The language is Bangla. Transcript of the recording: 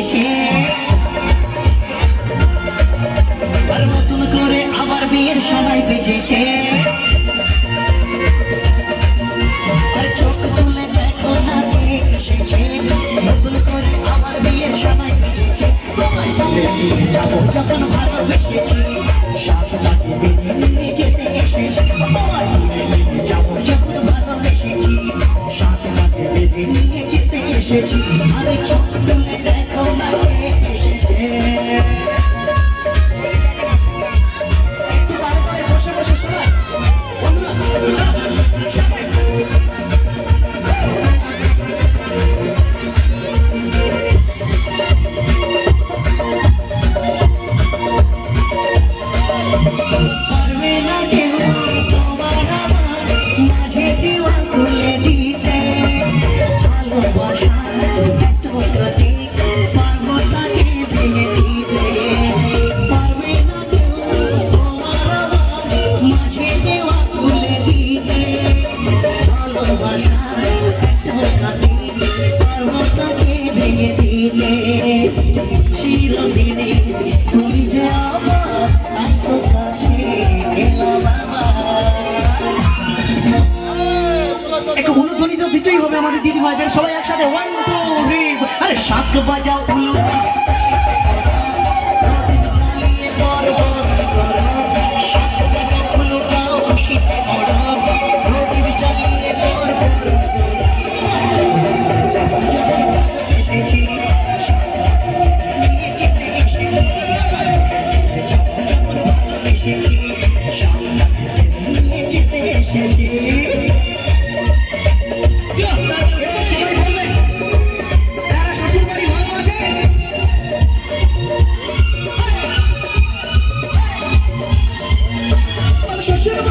এসেছে আর নতুন করে আবার বিয়ের সময় বেজেছে আর চোখ তুলে দেখো না কে এসেছে নতুন করে আবার বিয়ের সময় বেজেছে যাবো যখন ভালোবেসেছি সাথে বেঁধে নিয়ে যেতে এসেছি যাবো যখন ভালোবেসেছি সাথে বেঁধে নিয়ে যেতে এসেছি আরে চোখ তুলে দেখো না কে এসেছে দিতেই হবে আমাদের দিদি ভাইদের সবাই একসাথে 1 2 3 আরে শাক বাজাও উলু Shut